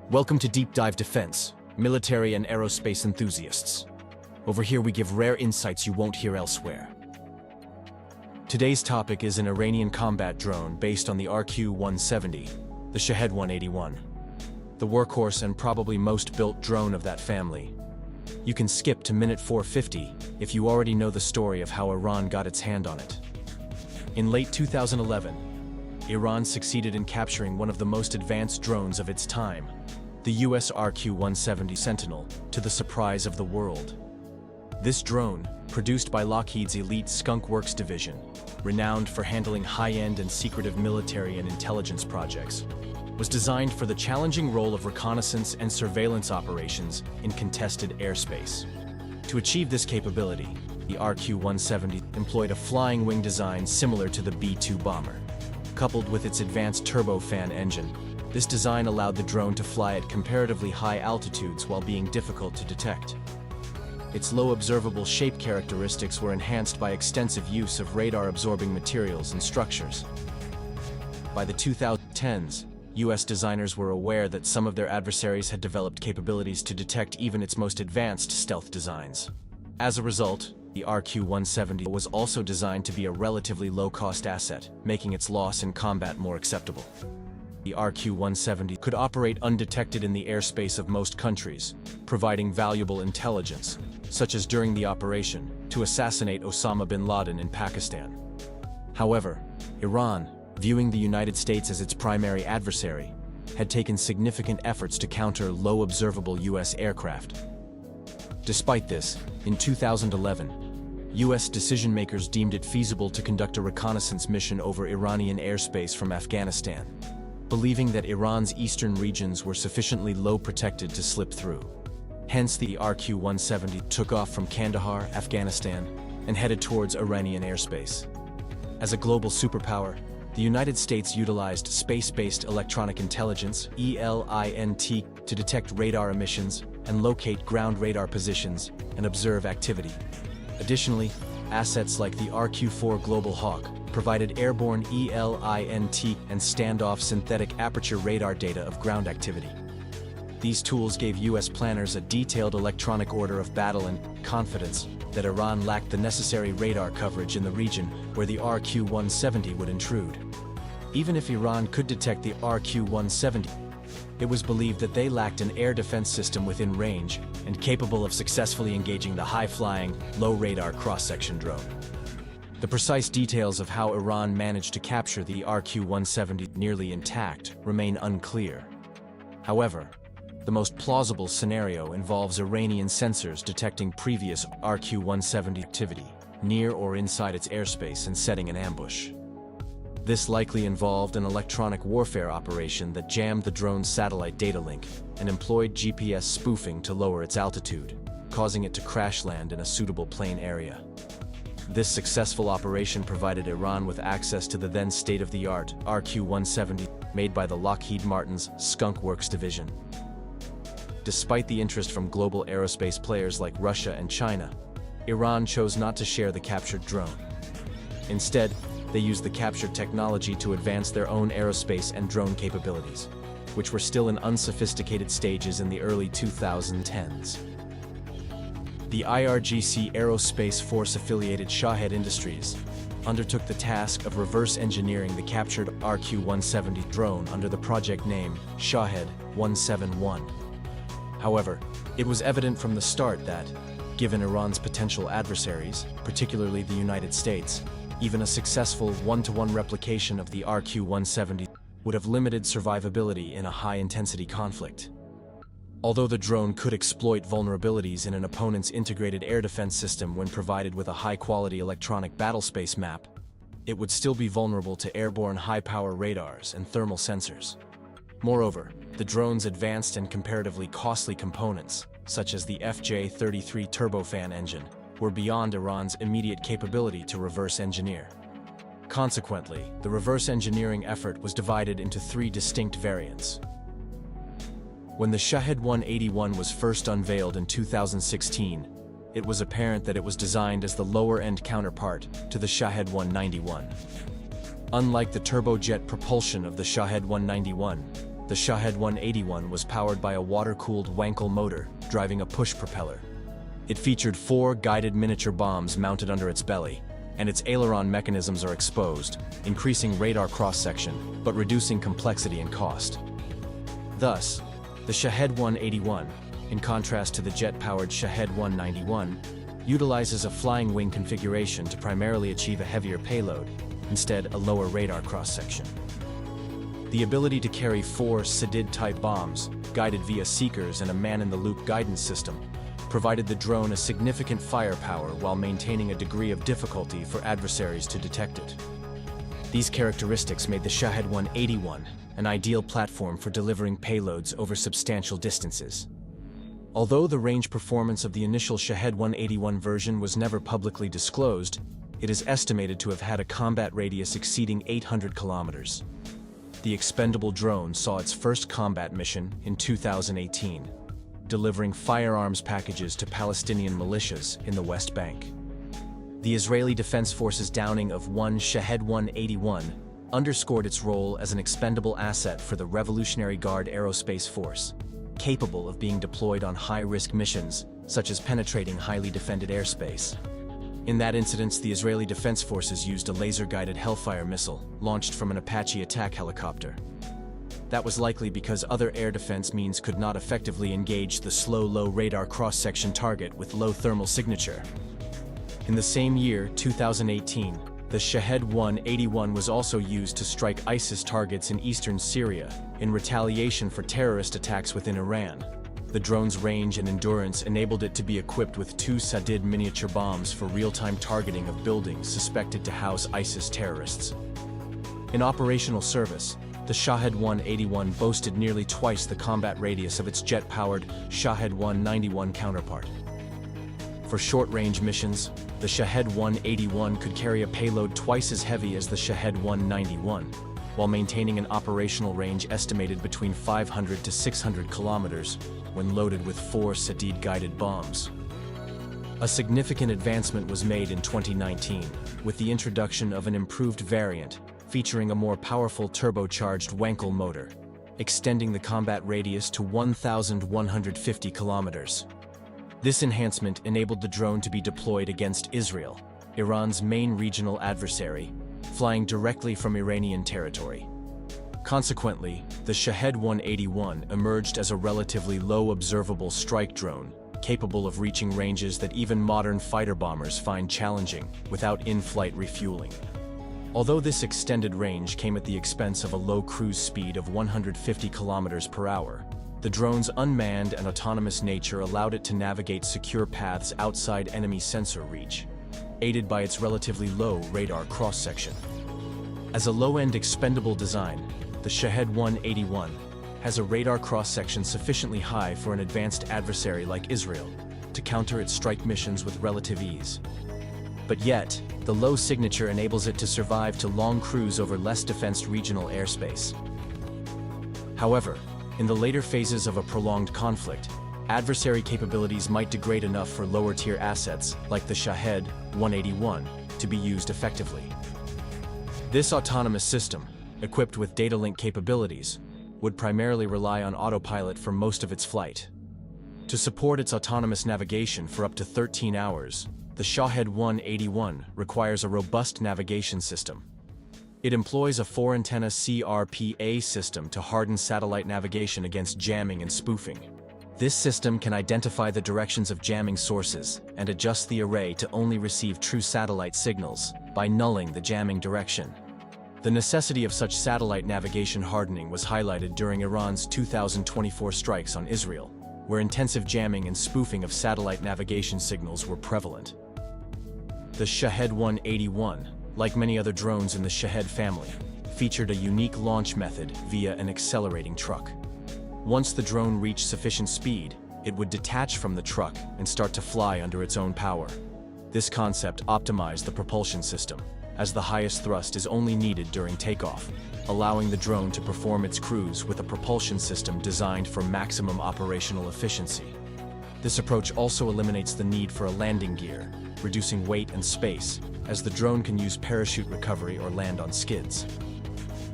Welcome to Deep Dive Defense, military and aerospace enthusiasts. Over here we give rare insights you won't hear elsewhere. Today's topic is an Iranian combat drone based on the RQ-170, the Shahed-181. The workhorse and probably most built drone of that family. You can skip to minute 450 if you already know the story of how Iran got its hand on it. In late 2011, Iran succeeded in capturing one of the most advanced drones of its time, the US RQ-170 Sentinel, to the surprise of the world. This drone, produced by Lockheed's elite Skunk Works division, renowned for handling high-end and secretive military and intelligence projects, was designed for the challenging role of reconnaissance and surveillance operations in contested airspace. To achieve this capability, the RQ-170 employed a flying wing design similar to the B-2 bomber. Coupled with its advanced turbofan engine, this design allowed the drone to fly at comparatively high altitudes while being difficult to detect. Its low observable shape characteristics were enhanced by extensive use of radar-absorbing materials and structures. By the 2010s, US designers were aware that some of their adversaries had developed capabilities to detect even its most advanced stealth designs. As a result, the RQ-170 was also designed to be a relatively low-cost asset, making its loss in combat more acceptable. The RQ-170 could operate undetected in the airspace of most countries, providing valuable intelligence, such as during the operation to assassinate Osama bin Laden in Pakistan. However, Iran, viewing the United States as its primary adversary, had taken significant efforts to counter low observable US aircraft. Despite this, in 2011, US decision-makers deemed it feasible to conduct a reconnaissance mission over Iranian airspace from Afghanistan, believing that Iran's eastern regions were sufficiently low protected to slip through. Hence, the RQ-170 took off from Kandahar, Afghanistan, and headed towards Iranian airspace. As a global superpower, the United States utilized space-based electronic intelligence, ELINT, to detect radar emissions and locate ground radar positions and observe activity. Additionally, assets like the RQ-4 Global Hawk provided airborne ELINT and standoff synthetic aperture radar data of ground activity. These tools gave US planners a detailed electronic order of battle and confidence that Iran lacked the necessary radar coverage in the region where the RQ-170 would intrude. Even if Iran could detect the RQ-170, it was believed that they lacked an air defense system within range and capable of successfully engaging the high-flying, low-radar cross-section drone. The precise details of how Iran managed to capture the RQ-170 nearly intact remain unclear. However, the most plausible scenario involves Iranian sensors detecting previous RQ-170 activity near or inside its airspace and setting an ambush. This likely involved an electronic warfare operation that jammed the drone's satellite data link and employed GPS spoofing to lower its altitude, causing it to crash land in a suitable plain area. This successful operation provided Iran with access to the then state-of-the-art RQ-170 made by the Lockheed Martin's Skunk Works division. Despite the interest from global aerospace players like Russia and China, Iran chose not to share the captured drone. Instead, they used the captured technology to advance their own aerospace and drone capabilities, which were still in unsophisticated stages in the early 2010s. The IRGC Aerospace Force-affiliated Shahed Industries undertook the task of reverse engineering the captured RQ-170 drone under the project name Shahed-171. However, it was evident from the start that, given Iran's potential adversaries, particularly the United States, even a successful one-to-one replication of the RQ-170 would have limited survivability in a high-intensity conflict. Although the drone could exploit vulnerabilities in an opponent's integrated air defense system when provided with a high-quality electronic battlespace map, it would still be vulnerable to airborne high-power radars and thermal sensors. Moreover, the drone's advanced and comparatively costly components, such as the FJ-33 turbofan engine, were beyond Iran's immediate capability to reverse engineer. Consequently, the reverse engineering effort was divided into three distinct variants. When the Shahed-181 was first unveiled in 2016, it was apparent that it was designed as the lower-end counterpart to the Shahed-191. Unlike the turbojet propulsion of the Shahed-191, The Shahed-181 was powered by a water-cooled Wankel motor, driving a push propeller. It featured 4 guided miniature bombs mounted under its belly, and its aileron mechanisms are exposed, increasing radar cross-section, but reducing complexity and cost. Thus, the Shahed-181, in contrast to the jet-powered Shahed-191, utilizes a flying wing configuration to primarily achieve a heavier payload, instead a lower radar cross-section. The ability to carry 4 Sadid-type bombs, guided via seekers and a man-in-the-loop guidance system, provided the drone a significant firepower while maintaining a degree of difficulty for adversaries to detect it. These characteristics made the Shahed-181 an ideal platform for delivering payloads over substantial distances. Although the range performance of the initial Shahed-181 version was never publicly disclosed, it is estimated to have had a combat radius exceeding 800 kilometers. The expendable drone saw its first combat mission in 2018, delivering firearms packages to Palestinian militias in the West Bank. The Israeli Defense Forces downing of one Shahed-181 underscored its role as an expendable asset for the Revolutionary Guard Aerospace Force, capable of being deployed on high-risk missions, such as penetrating highly defended airspace. In that incident, the Israeli Defense Forces used a laser-guided Hellfire missile launched from an Apache attack helicopter. That was likely because other air defense means could not effectively engage the slow, low radar cross-section target with low thermal signature. In the same year, 2018, the Shahed-181 was also used to strike ISIS targets in eastern Syria in retaliation for terrorist attacks within Iran. The drone's range and endurance enabled it to be equipped with 2 Sadid miniature bombs for real-time targeting of buildings suspected to house ISIS terrorists. In operational service, the Shahed-181 boasted nearly twice the combat radius of its jet-powered Shahed-191 counterpart. For short-range missions, the Shahed-181 could carry a payload twice as heavy as the Shahed-191, while maintaining an operational range estimated between 500 to 600 kilometers when loaded with 4 Sadid-guided bombs. A significant advancement was made in 2019 with the introduction of an improved variant featuring a more powerful turbocharged Wankel motor, extending the combat radius to 1,150 kilometers. This enhancement enabled the drone to be deployed against Israel, Iran's main regional adversary, flying directly from Iranian territory. Consequently, the Shahed-181 emerged as a relatively low observable strike drone, capable of reaching ranges that even modern fighter bombers find challenging without in-flight refueling. Although this extended range came at the expense of a low cruise speed of 150 kilometers per hour, the drone's unmanned and autonomous nature allowed it to navigate secure paths outside enemy sensor reach, aided by its relatively low radar cross-section. As a low-end expendable design, the Shahed-181 has a radar cross-section sufficiently high for an advanced adversary like Israel to counter its strike missions with relative ease. But yet, the low signature enables it to survive to long cruise over less defensed regional airspace. However, in the later phases of a prolonged conflict, adversary capabilities might degrade enough for lower-tier assets, like the Shahed-181, to be used effectively. This autonomous system, equipped with data link capabilities, would primarily rely on autopilot for most of its flight. To support its autonomous navigation for up to 13 hours, the Shahed-181 requires a robust navigation system. It employs a 4-antenna CRPA system to harden satellite navigation against jamming and spoofing. This system can identify the directions of jamming sources and adjust the array to only receive true satellite signals by nulling the jamming direction. The necessity of such satellite navigation hardening was highlighted during Iran's 2024 strikes on Israel, where intensive jamming and spoofing of satellite navigation signals were prevalent. The Shahed-181, like many other drones in the Shahed family, featured a unique launch method via an accelerating truck. Once the drone reached sufficient speed, it would detach from the truck and start to fly under its own power. This concept optimized the propulsion system, as the highest thrust is only needed during takeoff, allowing the drone to perform its cruise with a propulsion system designed for maximum operational efficiency. This approach also eliminates the need for a landing gear, reducing weight and space, as the drone can use parachute recovery or land on skids.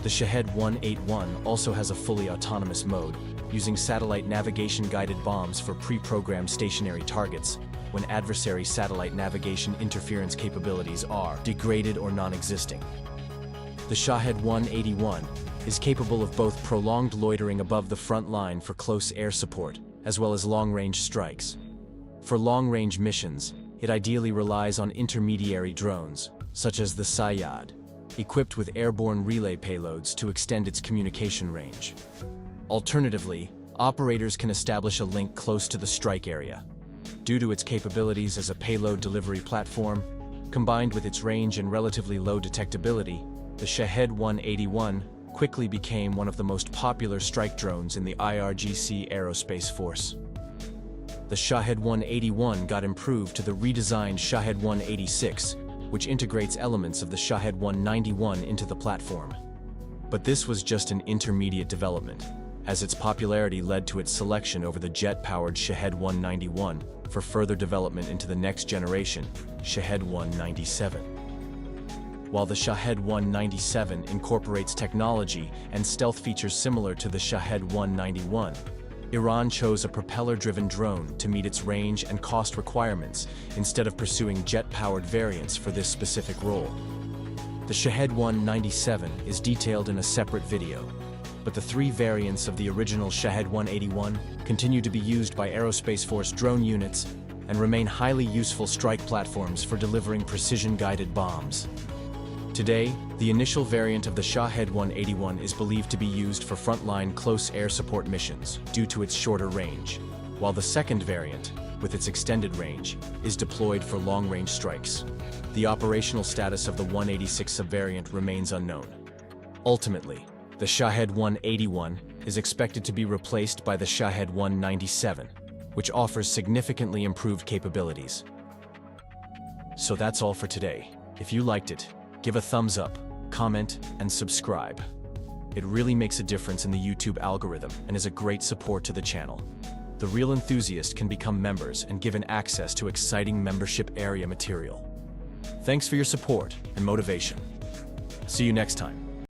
The Shahed-181 also has a fully autonomous mode, using satellite navigation-guided bombs for pre-programmed stationary targets, when adversary satellite navigation interference capabilities are degraded or non-existing. The Shahed-181 is capable of both prolonged loitering above the front line for close air support, as well as long-range strikes. For long-range missions, it ideally relies on intermediary drones, such as the Syad, equipped with airborne relay payloads to extend its communication range. Alternatively, operators can establish a link close to the strike area. Due to its capabilities as a payload delivery platform, combined with its range and relatively low detectability, the Shahed-181 quickly became one of the most popular strike drones in the IRGC Aerospace Force. The Shahed-181 got improved to the redesigned Shahed-186, which integrates elements of the Shahed-191 into the platform. But this was just an intermediate development, as its popularity led to its selection over the jet-powered Shahed-191 for further development into the next generation, Shahed-197. While the Shahed-197 incorporates technology and stealth features similar to the Shahed-191, Iran chose a propeller-driven drone to meet its range and cost requirements instead of pursuing jet-powered variants for this specific role. The Shahed-197 is detailed in a separate video, but the three variants of the original Shahed-181 continue to be used by Aerospace Force drone units and remain highly useful strike platforms for delivering precision-guided bombs. Today, the initial variant of the Shahed-181 is believed to be used for frontline close air support missions due to its shorter range, while the second variant, with its extended range, is deployed for long-range strikes. The operational status of the 186 subvariant remains unknown. Ultimately, the Shahed-181 is expected to be replaced by the Shahed-197, which offers significantly improved capabilities. So that's all for today. If you liked it, give a thumbs up, comment, and subscribe. It really makes a difference in the YouTube algorithm and is a great support to the channel. The real enthusiast can become members and given access to exciting membership area material. Thanks for your support and motivation. See you next time.